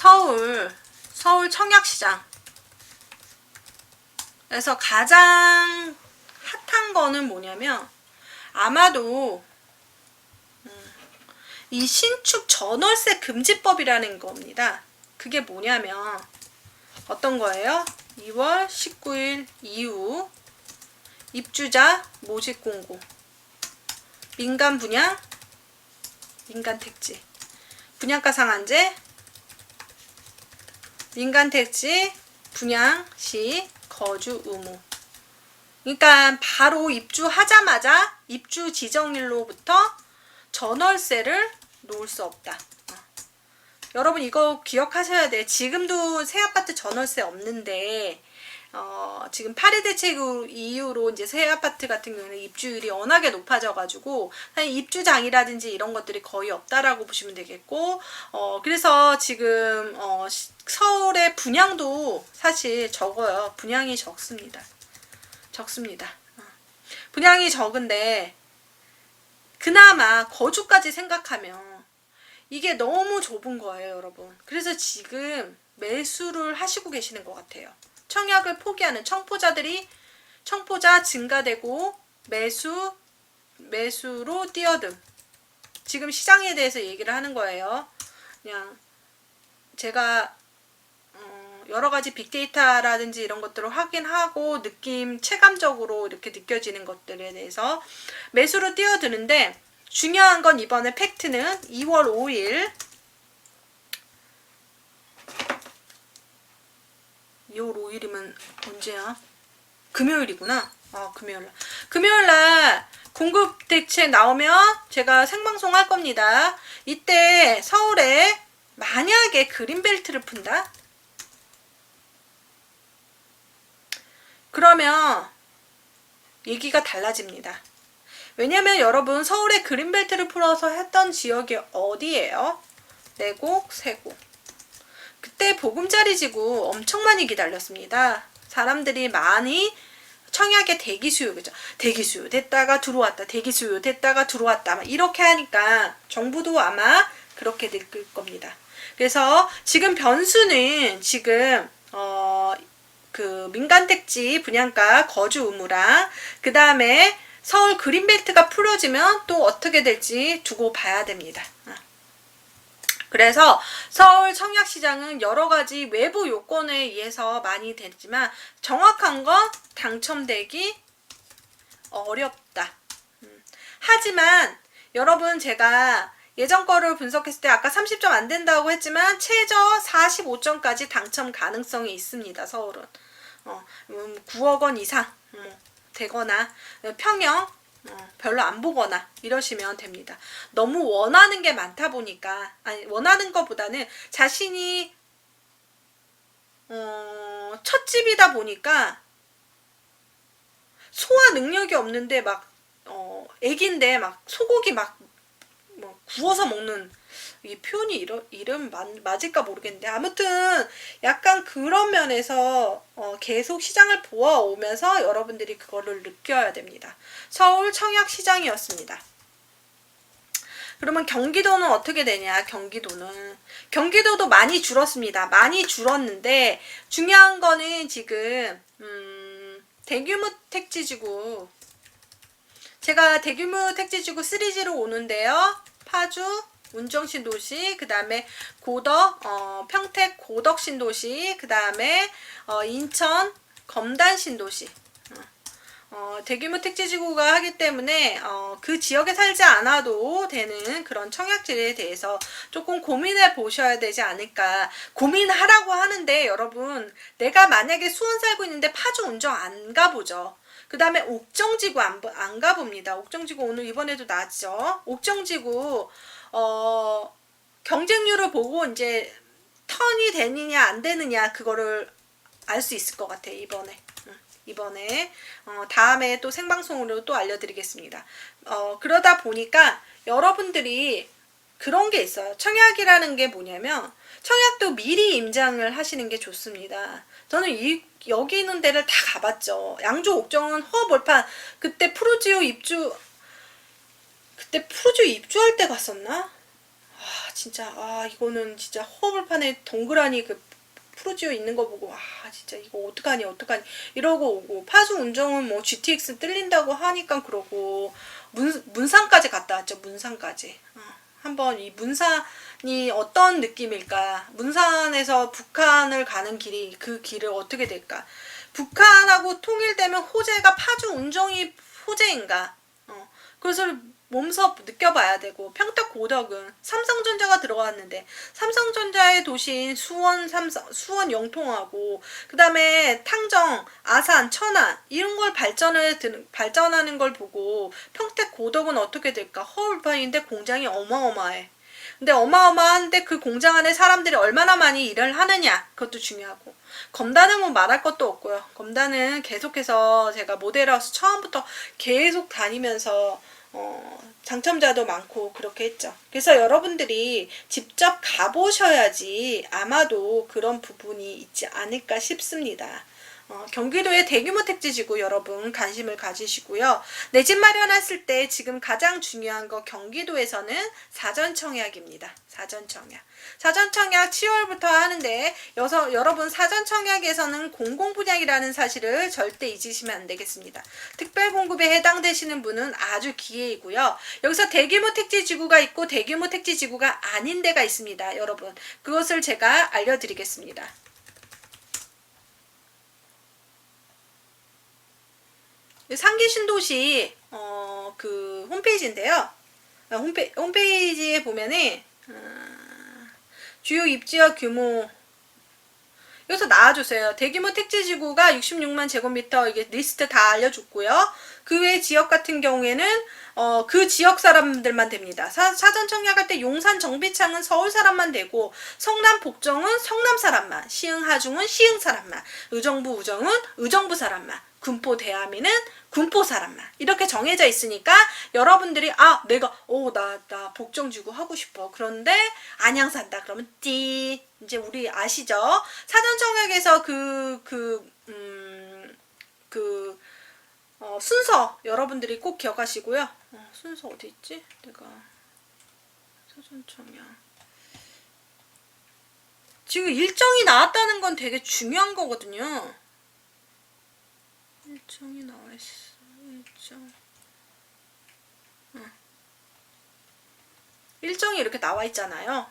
서울 청약시장 그래서 가장 핫한 거는 뭐냐면 아마도 이 신축 전월세 금지법이라는 겁니다. 그게 뭐냐면 어떤 거예요? 2월 19일 이후 입주자 모집 공고, 민간 분양, 민간 택지, 분양가 상한제, 민간 택지 분양 시 거주 의무. 그러니까 바로 입주하자마자 입주 지정일로부터 전월세를 놓을 수 없다. 여러분 이거 기억하셔야 돼요. 지금도 새 아파트 전월세 없는데 지금 파리 대책 이후로 이제 새 아파트 같은 경우는 입주율이 워낙에 높아져가지고 입주장이라든지 이런 것들이 거의 없다라고 보시면 되겠고, 그래서 지금 서울의 분양도 사실 적어요. 분양이 적습니다. 분양이 적은데 그나마 거주까지 생각하면 이게 너무 좁은 거예요, 여러분. 그래서 지금 매수를 하시고 계시는 것 같아요. 청약을 포기하는 청포자 증가되고 매수로 뛰어듦. 지금 시장에 대해서 얘기를 하는 거예요. 그냥 제가 여러 가지 빅데이터라든지 이런 것들을 확인하고 체감적으로 이렇게 느껴지는 것들에 대해서 매수로 뛰어드는데, 중요한 건 이번에 팩트는 2월 5일 2월 5일이면 언제야? 금요일이구나. 금요일날 공급 대책 나오면 제가 생방송 할 겁니다. 이때 서울에 만약에 그린벨트를 푼다? 그러면 얘기가 달라집니다. 왜냐면 여러분 서울에 그린벨트를 풀어서 했던 지역이 어디예요? 내곡, 세곡. 그때 보금자리 지구 엄청 많이 기다렸습니다. 사람들이 많이 청약의 대기 수요, 그죠? 대기 수요 됐다가 들어왔다, 대기 수요 됐다가 들어왔다, 막 이렇게 하니까 정부도 아마 그렇게 느낄 겁니다. 그래서 지금 변수는 지금 그 민간택지 분양가 거주 의무랑 그 다음에 서울 그린벨트가 풀어지면 또 어떻게 될지 두고 봐야 됩니다. 그래서 서울 청약시장은 여러 가지 외부 요건에 의해서 많이 됐지만 정확한 건 당첨되기 어렵다. 하지만 여러분 제가 예전 거를 분석했을 때 아까 30점 안 된다고 했지만 최저 45점까지 당첨 가능성이 있습니다. 서울은 9억 원 이상 되거나 평형 별로 안 보거나 이러시면 됩니다. 너무 원하는 게 많다 보니까, 원하는 것보다는 자신이 첫 집이다 보니까 소화 능력이 없는데 막 애기인데 막 소고기 막 구워서 먹는, 이 표현이 이름 맞을까 모르겠는데 아무튼 약간 그런 면에서 계속 시장을 보아오면서 여러분들이 그거를 느껴야 됩니다. 서울 청약시장이었습니다. 그러면 경기도는 어떻게 되냐? 경기도도 많이 줄었습니다. 많이 줄었는데 중요한 거는 지금 대규모 택지지구, 제가 대규모 택지지구 3G로 오는데요. 파주 운정신도시, 그 다음에 평택 고덕신도시, 그 다음에 인천 검단신도시, 대규모 택지지구가 하기 때문에 그 지역에 살지 않아도 되는 그런 청약지에 대해서 조금 고민해 보셔야 되지 않을까. 고민하라고 하는데 여러분, 내가 만약에 수원 살고 있는데 파주 운정 안 가보죠. 그 다음에 옥정지구 안 가봅니다. 옥정지구 오늘 이번에도 나왔죠. 옥정지구 경쟁률을 보고 이제 턴이 되느냐 안 되느냐 그거를 알 수 있을 것 같아요. 이번에 다음에 또 생방송으로 또 알려드리겠습니다. 그러다 보니까 여러분들이 그런 게 있어요. 청약이라는 게 뭐냐면 청약도 미리 임장을 하시는 게 좋습니다. 저는 여기 있는 데를 다 가봤죠. 양조 옥정은 허벌판, 그때 프로지오 입주할 때 갔었나? 진짜 이거는 진짜 허블판에 동그라니 그 프로지오 있는 거 보고 진짜 이거 어떡하니 이러고 오고, 파수 운정은 뭐 GTX 뚫린다고 하니까 그러고, 문산까지 갔다 왔죠. 문산까지. 한번 이 문산이 어떤 느낌일까, 문산에서 북한을 가는 길이, 그 길을 어떻게 될까, 북한하고 통일되면 호재가 파주 운정이 호재인가, 그것을 몸소 느껴봐야 되고, 평택 고덕은 삼성전자가 들어갔는데 삼성전자의 도시인 수원 영통하고, 그 다음에 탕정, 아산, 천안 이런 걸 발전하는 걸 보고 평택 고덕은 어떻게 될까? 허울판인데 공장이 어마어마해. 근데 어마어마한데 그 공장 안에 사람들이 얼마나 많이 일을 하느냐, 그것도 중요하고, 검단은 뭐 말할 것도 없고요. 검단은 계속해서 제가 모델하우스 처음부터 계속 다니면서 당첨자도 많고 그렇게 했죠. 그래서 여러분들이 직접 가보셔야지 아마도 그런 부분이 있지 않을까 싶습니다. 경기도의 대규모 택지지구 여러분 관심을 가지시고요. 내 집 마련했을 때 지금 가장 중요한 거 경기도에서는 사전청약입니다. 사전청약 7월부터 하는데, 여러분 사전청약에서는 공공분양이라는 사실을 절대 잊으시면 안 되겠습니다. 특별공급에 해당되시는 분은 아주 기회이고요. 여기서 대규모 택지지구가 있고 대규모 택지지구가 아닌 데가 있습니다. 여러분 그것을 제가 알려드리겠습니다. 상기신도시 그 홈페이지인데요. 홈페이지에 보면은 주요 입지와 규모, 여기서 나와주세요. 대규모 택지지구가 66만 제곱미터, 이게 리스트 다 알려줬고요. 그 외 지역 같은 경우에는 그 지역 사람들만 됩니다. 사전 청약할 때 용산 정비창은 서울 사람만 되고, 성남 복정은 성남 사람만, 시흥 하중은 시흥 사람만, 의정부 우정은 의정부 사람만, 군포 대하미는 군포 사람만, 이렇게 정해져 있으니까 여러분들이 내가 나 복정지구 하고 싶어, 그런데 안양 산다 그러면 이제 우리 아시죠? 사전청약에서 순서 여러분들이 꼭 기억하시고요. 순서 어디 있지? 내가 사전청약 지금 일정이 나왔다는 건 되게 중요한 거거든요. 일정이 나와 있어. 일정이 이렇게 나와 있잖아요.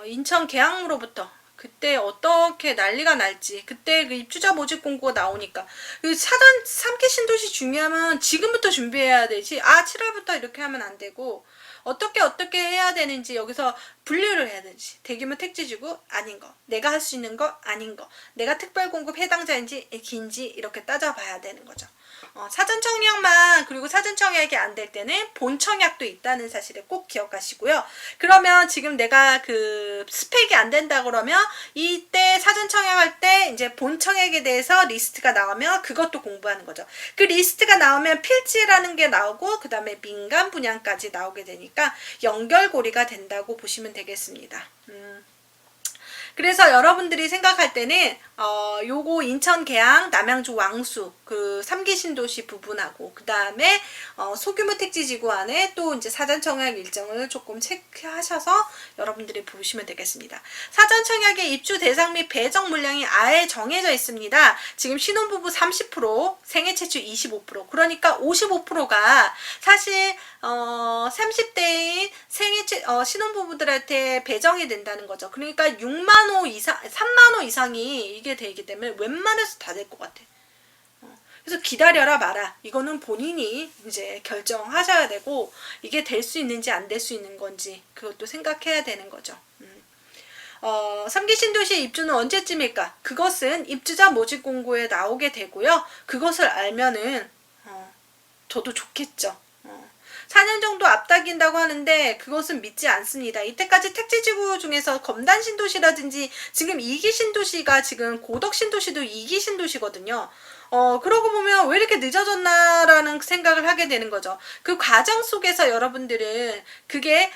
인천 계양로부터 그때 어떻게 난리가 날지, 그때 그 입주자 모집 공고가 나오니까, 그 사전 3기 신도시 중요하면 지금부터 준비해야 되지, 7월부터 이렇게 하면 안 되고, 어떻게 해야 되는지 여기서 분류를 해야 되지. 대규모 택지지구 아닌 거, 내가 할 수 있는 거 아닌 거, 내가 특별공급 해당자인지 긴지 이렇게 따져봐야 되는 거죠. 사전청약만, 그리고 사전청약이 안 될 때는 본청약도 있다는 사실을 꼭 기억하시고요. 그러면 지금 내가 그 스펙이 안 된다 그러면 이때 사전청약할 때 이제 본청약에 대해서 리스트가 나오면 그것도 공부하는 거죠. 그 리스트가 나오면 필지라는 게 나오고, 그 다음에 민간 분양까지 나오게 되니까 연결고리가 된다고 보시면 되겠습니다. 그래서 여러분들이 생각할 때는 요거 인천 계양 남양주 왕수 그 3기 신도시 부분하고, 그 다음에 소규모 택지지구 안에 또 이제 사전청약 일정을 조금 체크하셔서 여러분들이 보시면 되겠습니다. 사전청약의 입주 대상 및 배정 물량이 아예 정해져 있습니다. 지금 신혼부부 30%, 생애 최초 25%, 그러니까 55%가 사실 30대인 신혼부부들한테 배정이 된다는 거죠. 그러니까 6만 호 이상, 3만 호 이상이 이게 되기 때문에 웬만해서 다 될 것 같아. 그래서 기다려라 마라, 이거는 본인이 이제 결정하셔야 되고, 이게 될 수 있는지 안 될 수 있는 건지 그것도 생각해야 되는 거죠. 3기 신도시 입주는 언제쯤일까? 그것은 입주자 모집 공고에 나오게 되고요. 그것을 알면은 저도 좋겠죠. 4년 정도 앞당긴다고 하는데 그것은 믿지 않습니다. 이때까지 택지지구 중에서 검단 신도시라든지, 지금 2기 신도시가, 지금 고덕 신도시도 2기 신도시거든요. 그러고 보면 왜 이렇게 늦어졌나라는 생각을 하게 되는 거죠. 그 과정 속에서 여러분들은 그게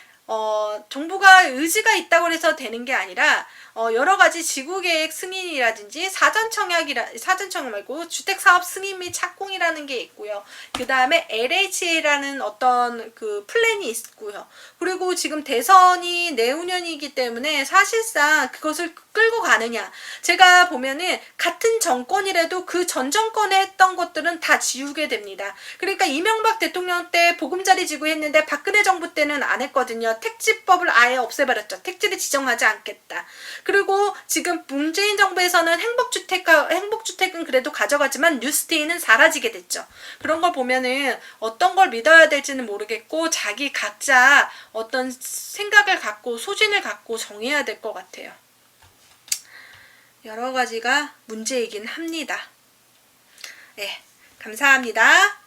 정부가 의지가 있다고 해서 되는 게 아니라 여러 가지 지구계획 승인이라든지 사전청약 말고 주택사업 승인 및 착공이라는 게 있고요. 그 다음에 LHA라는 어떤 그 플랜이 있고요. 그리고 지금 대선이 내후년이기 때문에 사실상 그것을 끌고 가느냐. 제가 보면은 같은 정권이라도 그 전 정권에 했던 것들은 다 지우게 됩니다. 그러니까 이명박 대통령 때 보금자리 지구 했는데 박근혜 정부 때는 안 했거든요. 택지법을 아예 없애버렸죠. 택지를 지정하지 않겠다. 그리고 지금 문재인 정부에서는 행복주택은 그래도 가져가지만 뉴스테이는 사라지게 됐죠. 그런 걸 보면은 어떤 걸 믿어야 될지는 모르겠고 자기 각자 어떤 생각을 갖고 소신을 갖고 정해야 될 것 같아요. 여러 가지가 문제이긴 합니다. 네, 감사합니다.